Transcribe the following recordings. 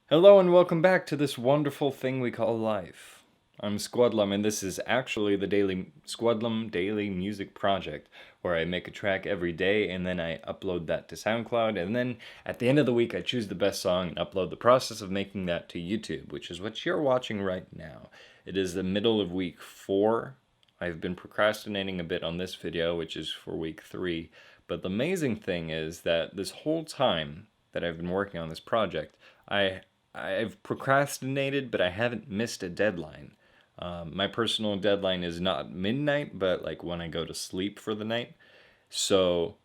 Hello and welcome back to this wonderful thing we call life. I'm Squdlum and this is actually the daily Squdlum Daily Music Project, where I make a track every day and then I upload that to SoundCloud, and then at the end of the week I choose the best song and upload the process of making that to YouTube, which is what you're watching right now. It is the middle of week 4. I've been procrastinating a bit on this video, which is for week 3, but the amazing thing is that this whole time that I've been working on this project, I've procrastinated, but I haven't missed a deadline. My personal deadline is not midnight, but like when I go to sleep for the night. So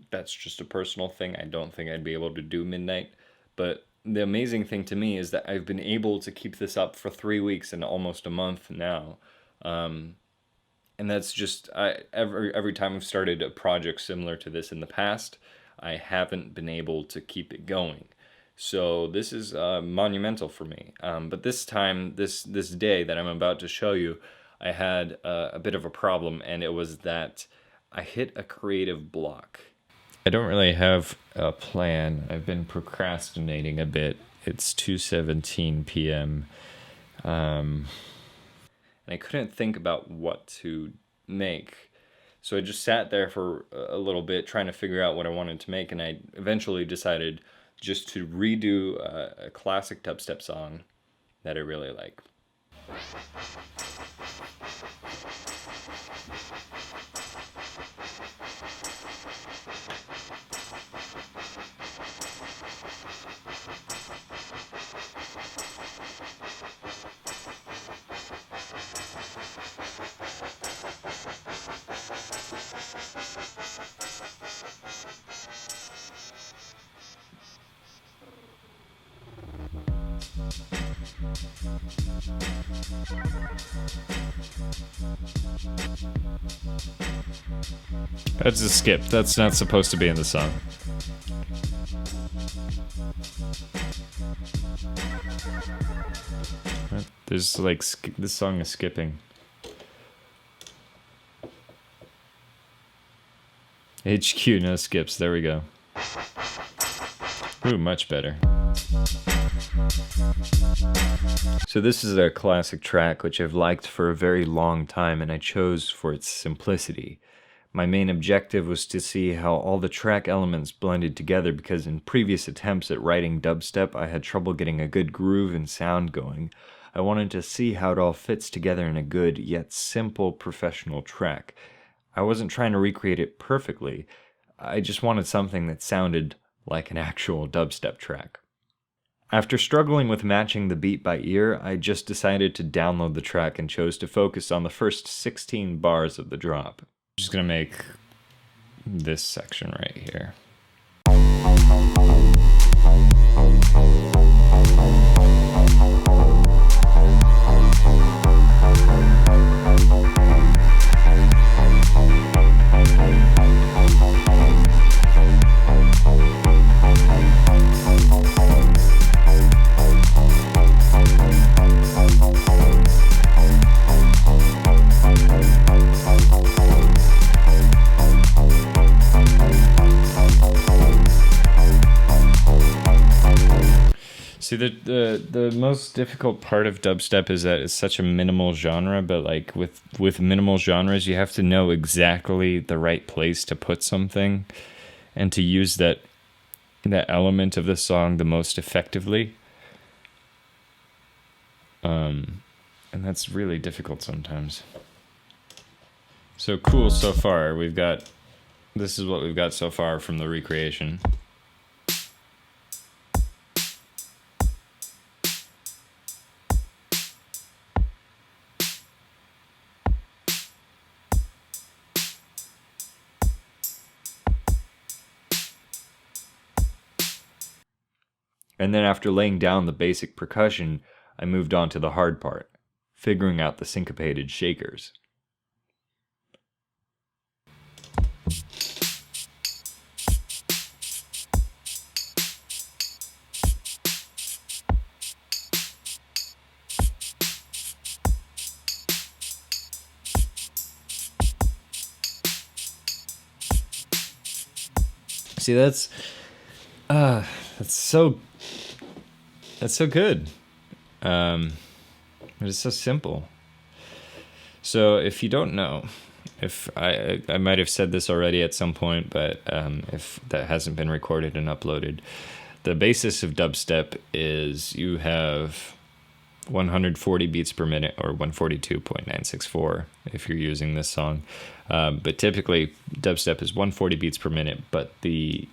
that's just a personal thing. I don't think I'd be able to do midnight. But the amazing thing to me is that I've been able to keep this up for 3 weeks and almost a month now. And that's just every time I've started a project similar to this in the past, I haven't been able to keep it going. So this is monumental for me. But this time, this day that I'm about to show you, I had a bit of a problem, and it was that I hit a creative block. I don't really have a plan. I've been procrastinating a bit. It's 2:17 p.m. And I couldn't think about what to make. So I just sat there for a little bit trying to figure out what I wanted to make, and I eventually decided just to redo a classic dubstep song that I really like. That's a skip. That's not supposed to be in the song. There's like, this song is skipping. HQ, no skips. There we go. Ooh, much better. So this is a classic track which I've liked for a very long time, and I chose for its simplicity. My main objective was to see how all the track elements blended together, because in previous attempts at writing dubstep I had trouble getting a good groove and sound going. I wanted to see how it all fits together in a good yet simple professional track. I wasn't trying to recreate it perfectly, I just wanted something that sounded like an actual dubstep track. After struggling with matching the beat by ear, I just decided to download the track and chose to focus on the first 16 bars of the drop. I'm just gonna make this section right here. See, the most difficult part of dubstep is that it's such a minimal genre, but like with minimal genres, you have to know exactly the right place to put something and to use that element of the song the most effectively. And that's really difficult sometimes. So cool so far. This is what we've got so far from the recreation. And then after laying down the basic percussion, I moved on to the hard part, figuring out the syncopated shakers. See, that's so That's so good. But it's so simple. So if you don't know, if I might have said this already at some point, but if that hasn't been recorded and uploaded, the basis of dubstep is you have 140 beats per minute, or 142.964 if you're using this song. But typically dubstep is 140 beats per minute, but the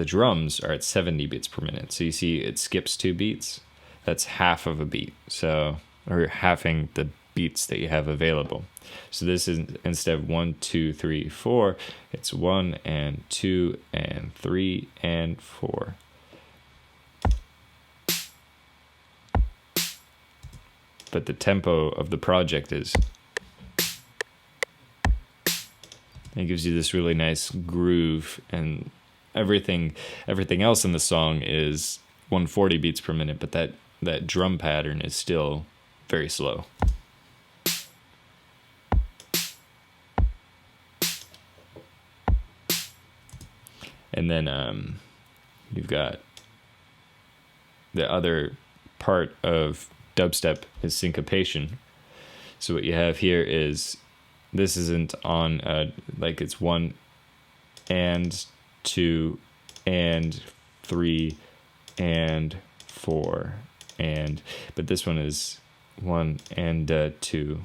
drums are at 70 beats per minute. So you see it skips 2 beats. That's half of a beat. So, or halving the beats that you have available. So this is, instead of 1, 2, 3, 4, it's 1 and 2 and 3 and 4. But the tempo of the project is, it gives you this really nice groove, and everything else in the song is 140 beats per minute, but that drum pattern is still very slow. And then you've got the other part of dubstep is syncopation. So what you have here is, this isn't on like it's 1 and 2 and 3 and 4 and, but this one is 1 and 2,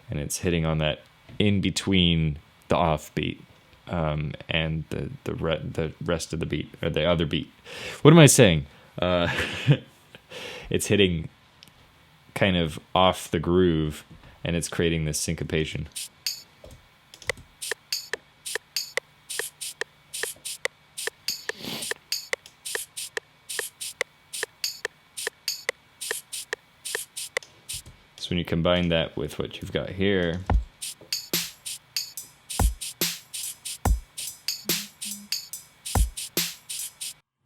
and it's hitting on that in between the offbeat and the rest of the beat, or the other beat. What am I saying? It's hitting kind of off the groove, and it's creating this syncopation. So when you combine that with what you've got here,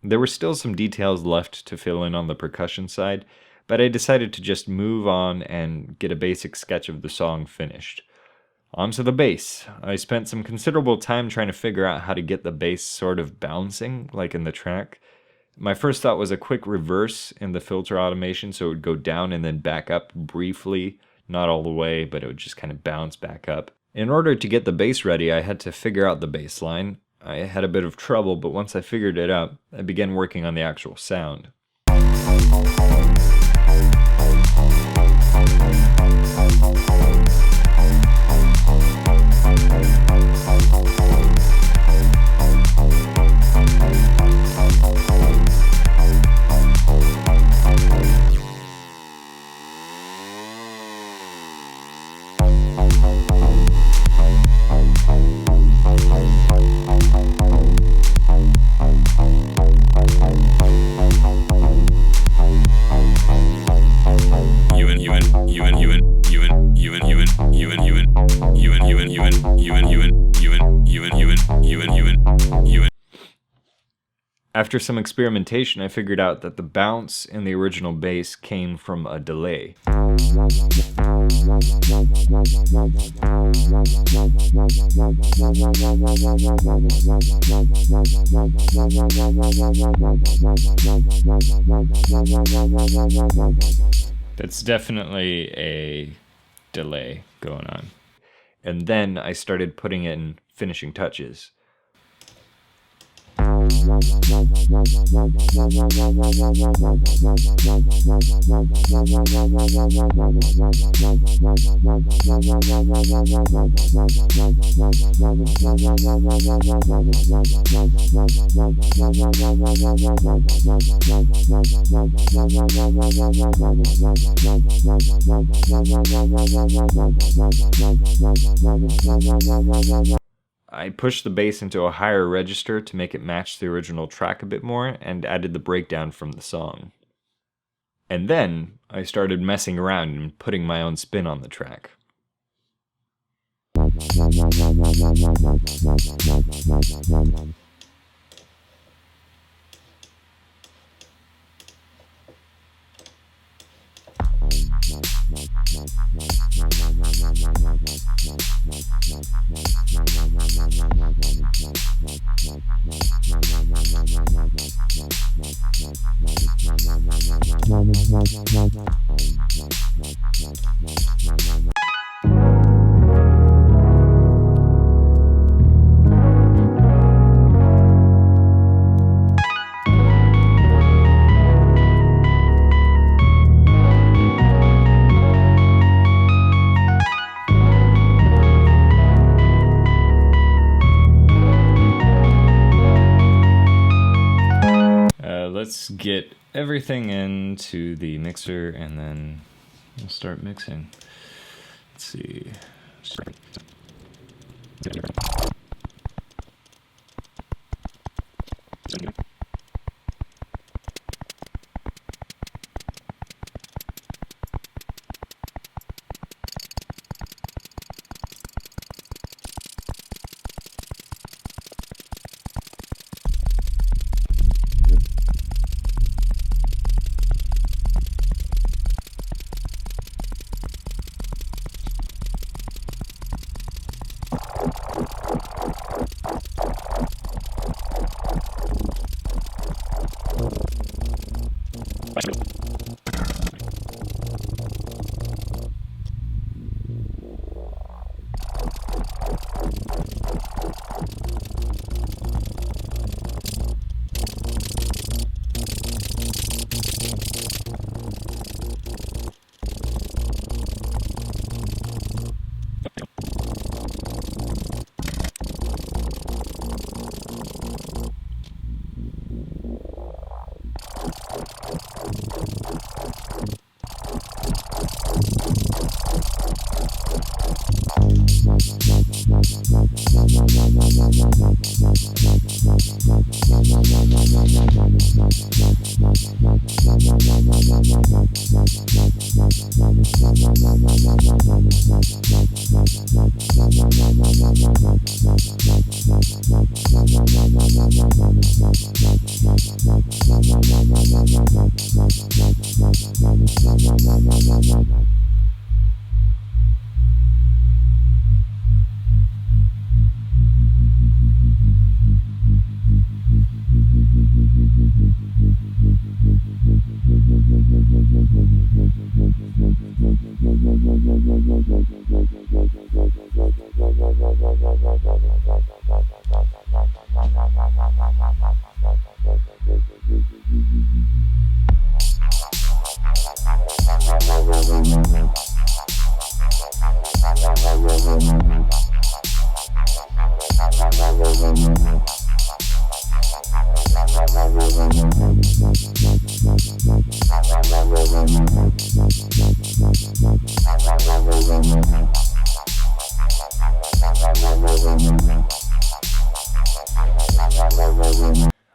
there were still some details left to fill in on the percussion side, but I decided to just move on and get a basic sketch of the song finished. Onto the bass. I spent some considerable time trying to figure out how to get the bass sort of bouncing, like in the track. My first thought was a quick reverse in the filter automation, so it would go down and then back up briefly, not all the way, but it would just kind of bounce back up. In order to get the bass ready, I had to figure out the bass line. I had a bit of trouble, but once I figured it out, I began working on the actual sound. After some experimentation, I figured out that the bounce in the original bass came from a delay. That's definitely a delay going on. And then I started putting in finishing touches. I pushed the bass into a higher register to make it match the original track a bit more, and added the breakdown from the song. And then I started messing around and putting my own spin on the track. Let's get everything into the mixer and then we'll start mixing. Let's see.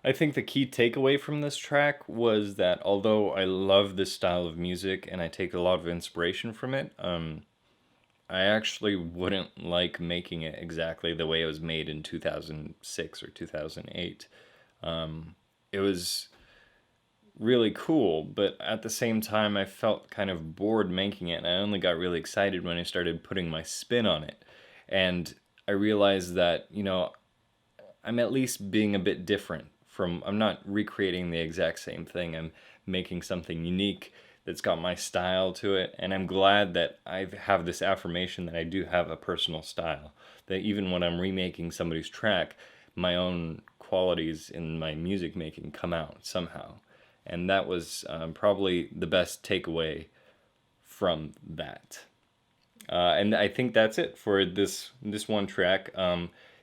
I think the key takeaway from this track was that although I love this style of music and I take a lot of inspiration from it, I actually wouldn't like making it exactly the way it was made in 2006 or 2008. It was really cool, but at the same time, I felt kind of bored making it, and I only got really excited when I started putting my spin on it. And I realized that, I'm at least being a bit different from, I'm not recreating the exact same thing. I'm making something unique that's got my style to it. And I'm glad that I have this affirmation that I do have a personal style. That even when I'm remaking somebody's track, my own qualities in my music making come out somehow. And that was probably the best takeaway from that. And I think that's it for this one track.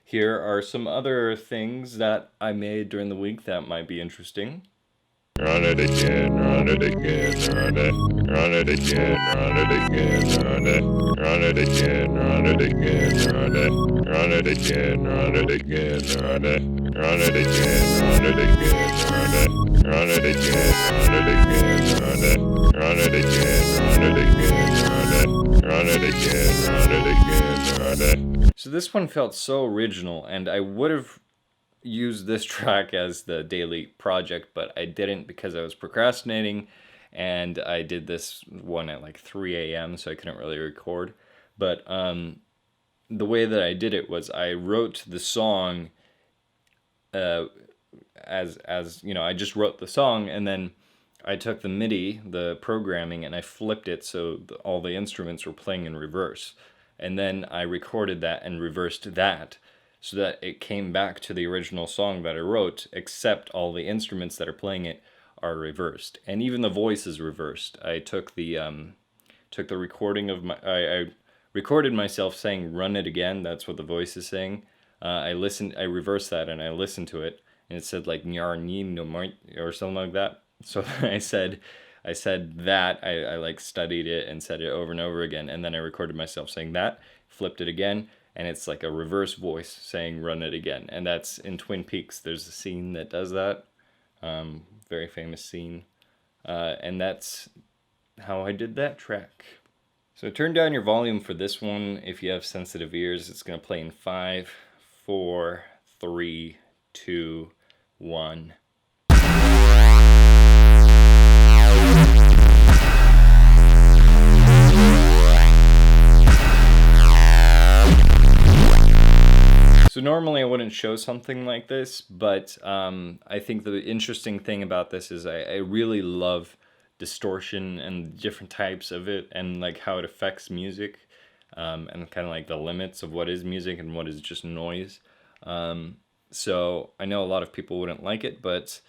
Here are some other things that I made during the week that might be interesting. Run it again, run it again, run it again, run it again, run it again, run it again, run it again, run it again, run it again, run it again, run it again, run it again, run it again, run it again, run it again, run it again, run it. So this one felt so original, and I would have used this track as the daily project, but I didn't because I was procrastinating, and I did this one at like 3 a.m., so I couldn't really record. But the way that I did it was I wrote the song as I just wrote the song, and then I took the MIDI, the programming, and I flipped it so all the instruments were playing in reverse. And then I recorded that and reversed that so that it came back to the original song that I wrote, except all the instruments that are playing it are reversed. And even the voice is reversed. I took the recording of I recorded myself saying "run it again." That's what the voice is saying. I reversed that and I listened to it, and it said like "nyar ni no more" or something like that. So I said that I like studied it and said it over and over again, and then I recorded myself saying that, flipped it again, and it's like a reverse voice saying "run it again." And that's in Twin Peaks. There's a scene that does that, very famous scene, and that's how I did that track. So turn down your volume for this one. If you have sensitive ears, it's going to play in 5, 4, 3, 2, 1. So normally I wouldn't show something like this, but I think the interesting thing about this is I really love distortion and different types of it, and like how it affects music, and kind of like the limits of what is music and what is just noise. So I know a lot of people wouldn't like it, but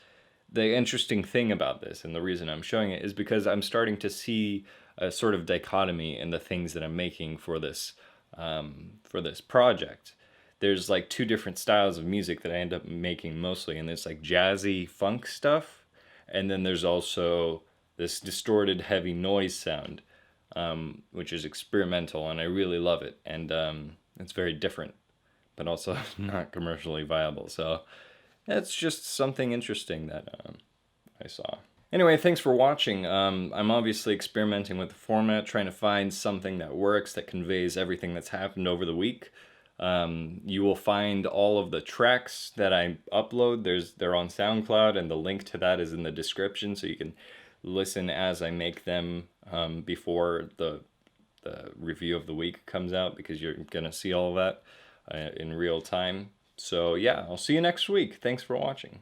the interesting thing about this and the reason I'm showing it is because I'm starting to see a sort of dichotomy in the things that I'm making for this project. There's like two different styles of music that I end up making mostly, and there's like jazzy funk stuff, and then there's also this distorted heavy noise sound, which is experimental, and I really love it, and it's very different, but also not commercially viable. So that's just something interesting that I saw. Anyway, thanks for watching. I'm obviously experimenting with the format, trying to find something that works, that conveys everything that's happened over the week. You will find all of the tracks that I upload. They're on SoundCloud, and the link to that is in the description, so you can listen as I make them before the review of the week comes out, because you're gonna see all of that in real time. So yeah, I'll see you next week. Thanks for watching.